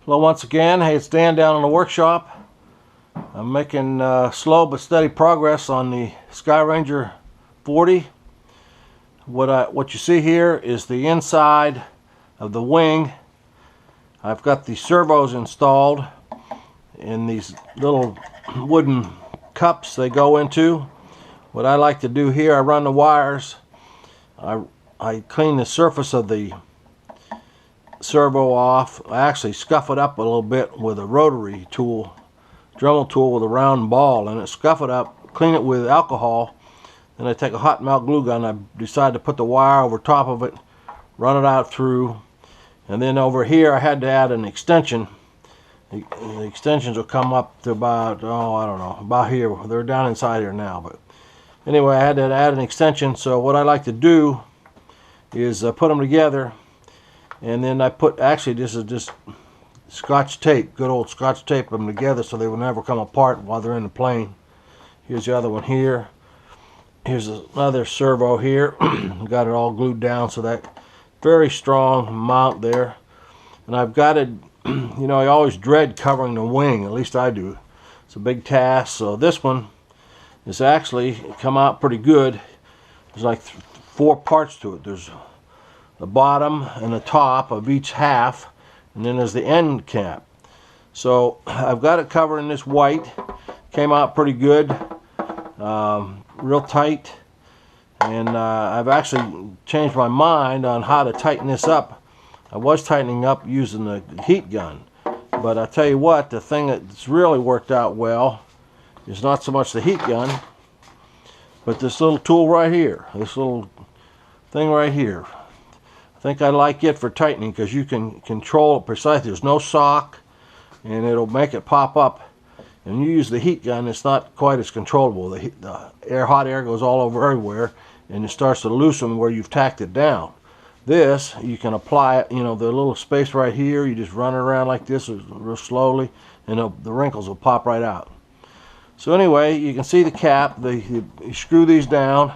Hello once again. Hey, it's Dan down in the workshop. I'm making slow but steady progress on the Sky Ranger 40. What you see here is the inside of the wing. I've got the servos installed in these little wooden cups they go into. What I like to do here, I run the wires. I clean the surface of the servo off. I actually scuff it up a little bit with a rotary tool, Dremel tool with a round ball in it. Scuff it up, clean it with alcohol. Then I take a hot melt glue gun. I decide to put the wire over top of it, run it out through, and then over here I had to add an extension. The extensions will come up to about, I don't know, about here. They're down inside here now, but anyway, I had to add an extension. So what I like to do is put them together. And then I put, actually this is just Scotch tape, good old Scotch tape them together so they will never come apart while they're in the plane. Here's the other one here. Here's another servo here. Got it all glued down, so that very strong mount there. And I've got it, you know, I always dread covering the wing, at least I do. It's a big task. So this one is actually come out pretty good. There's like 4 parts to it. There's the bottom and the top of each half, and then there's the end cap. So I've got it covered in this white. Came out pretty good, real tight, and I've actually changed my mind on how to tighten this up. I was tightening up using the heat gun, but I tell you what, the thing that's really worked out well is not so much the heat gun, but this little tool right here, this little thing right here. I think I like it for tightening because you can control it precisely. There's no sock, and it'll make it pop up. And you use the heat gun, it's not quite as controllable. The hot air goes all over everywhere, and it starts to loosen where you've tacked it down. This, you can apply it, you know, the little space right here, you just run it around like this real slowly, and the wrinkles will pop right out. So anyway, you can see the cap. You screw these down.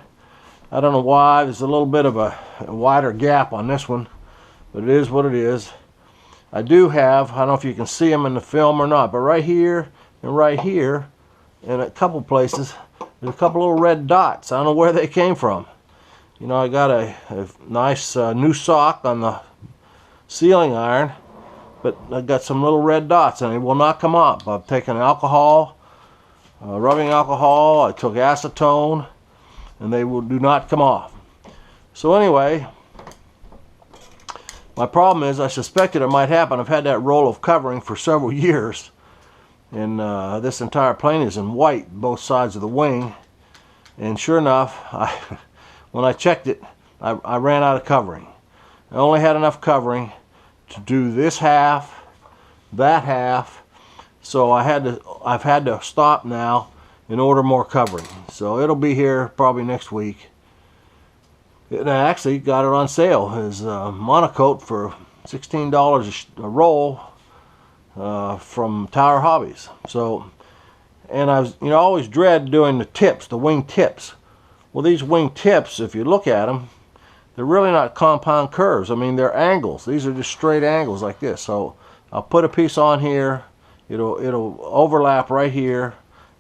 I don't know why, there's a little bit of a wider gap on this one, but it is what it is. I do have, I don't know if you can see them in the film or not, but right here, and a couple places, there's a couple little red dots. I don't know where they came from. You know, I got a nice new sock on the sealing iron, but I got some little red dots, and they will not come up. I've taken alcohol, rubbing alcohol, I took acetone, and they do not come off. So anyway, my problem is I suspected it might happen. I've had that roll of covering for several years, and this entire plane is in white, both sides of the wing. And sure enough, when I checked it, I ran out of covering. I only had enough covering to do this half, that half, so I've had to stop now and order more covering. So it'll be here probably next week. And I actually got it on sale as monocoat for $16 a roll from Tower Hobbies. So, and I was, you know, always dread doing the tips, the wing tips. Well, these wing tips, if you look at them, they're really not compound curves. I mean, they're angles. These are just straight angles like this. So I'll put a piece on here. It'll overlap right here.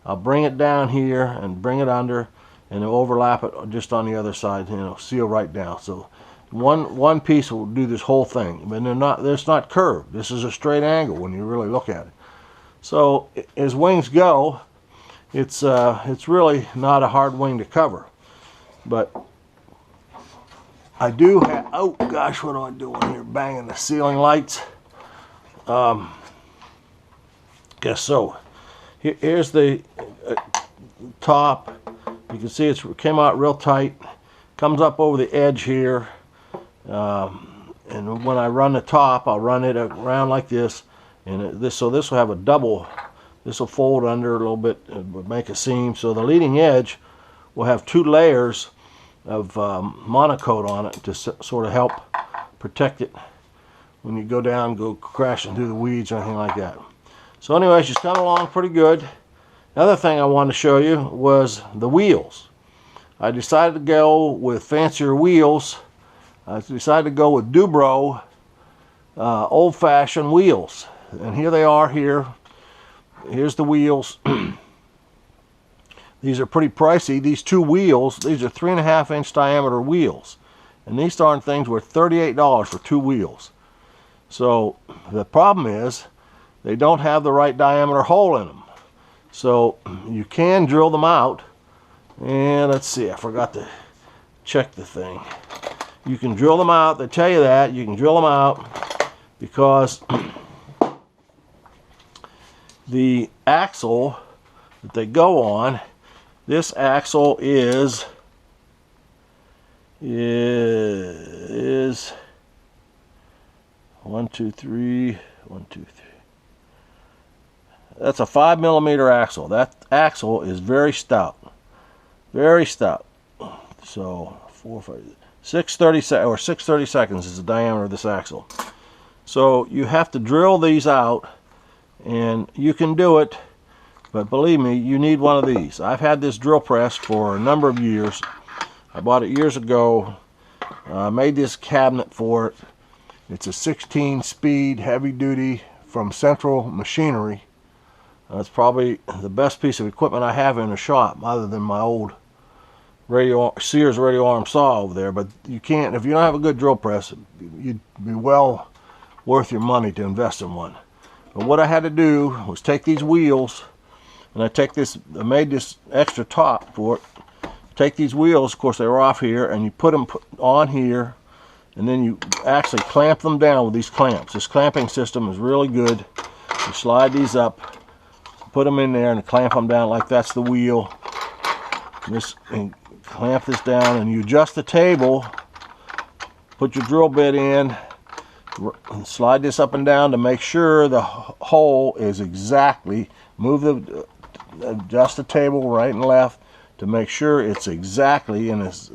I'll bring it down here and bring it under, and it'll overlap it just on the other side, you know, seal right down. So one piece will do this whole thing, but it's not curved. This is a straight angle when you really look at it. So as wings go, it's really not a hard wing to cover. But I do have, oh gosh, what am I doing here? Banging the ceiling lights. Guess so. Here's the top. You can see it came out real tight. Comes up over the edge here. And when I run the top, I'll run it around like this. And so this will have a double. This will fold under a little bit and make a seam. So the leading edge will have 2 layers of monocoat on it to sort of help protect it when you go down, go crashing through the weeds or anything like that. So anyway, she's coming along pretty good. The other thing I wanted to show you was the wheels. I decided to go with fancier wheels. I decided to go with Dubro old-fashioned wheels. and here they are here. Here's the wheels. These are pretty pricey. These two wheels, these are 3.5-inch diameter wheels. And these darn things were $38 for two wheels. So the problem is they don't have the right diameter hole in them. So you can drill them out. And let's see, I forgot to check the thing. You can drill them out. They tell you that. You can drill them out because the axle that they go on, this axle is 1, 2, 3, 1, 2, 3. That's a 5mm axle. That axle is very stout. Very stout. So 6/32 is the diameter of this axle. So you have to drill these out, and you can do it, but believe me, you need one of these. I've had this drill press for a number of years. I bought it years ago. I made this cabinet for it. It's a 16-speed heavy duty from Central Machinery. It's probably the best piece of equipment I have in the shop, other than my old Sears radio arm saw over there. But you can't, if you don't have a good drill press, you'd be well worth your money to invest in one. But what I had to do was take these wheels, and I made this extra top for it. Take these wheels, of course they were off here, and you put them on here, and then you actually clamp them down with these clamps. This clamping system is really good. You slide these up, put them in there, and clamp them down like that's the wheel. And clamp this down, and you adjust the table, put your drill bit in, slide this up and down to make sure the hole is exactly, adjust the table right and left to make sure it's exactly and as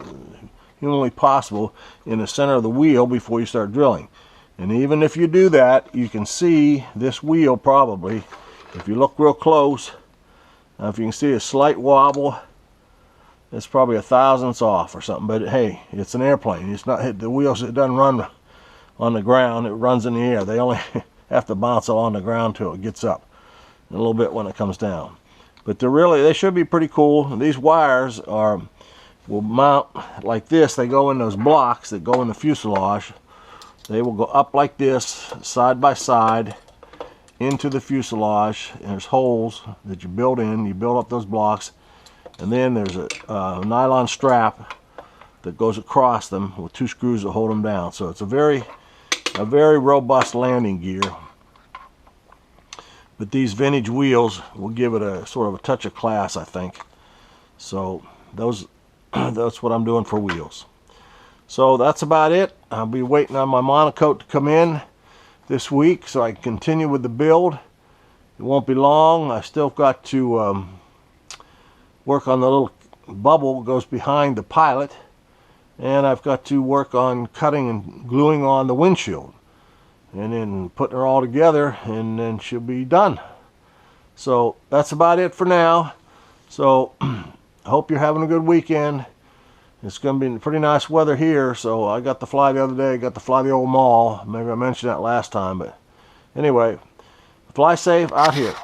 humanly possible in the center of the wheel before you start drilling. And even if you do that, you can see this wheel probably, if you look real close, if you can see a slight wobble, it's probably a thousandths off or something. But hey, it's an airplane. It's not the wheels. It doesn't run on the ground. It runs in the air. They only have to bounce along the ground till it gets up a little bit when it comes down. But they should be pretty cool. These wires will mount like this. They go in those blocks that go in the fuselage. They will go up like this, side by side, into the fuselage. And there's holes that you build in. You build up those blocks. And then there's a nylon strap that goes across them with two screws that hold them down. So it's a very robust landing gear. But these vintage wheels will give it a sort of a touch of class, I think. So that's what I'm doing for wheels. So that's about it. I'll be waiting on my monocoat to come in this week so I can continue with the build. It won't be long. I still got to work on the little bubble that goes behind the pilot, and I've got to work on cutting and gluing on the windshield, and then putting her all together, and then she'll be done. So that's about it for now. So I hope you're having a good weekend. It's going to be pretty nice weather here, so I got to fly the other day. Got to fly the old mall. Maybe I mentioned that last time, but anyway, fly safe out here.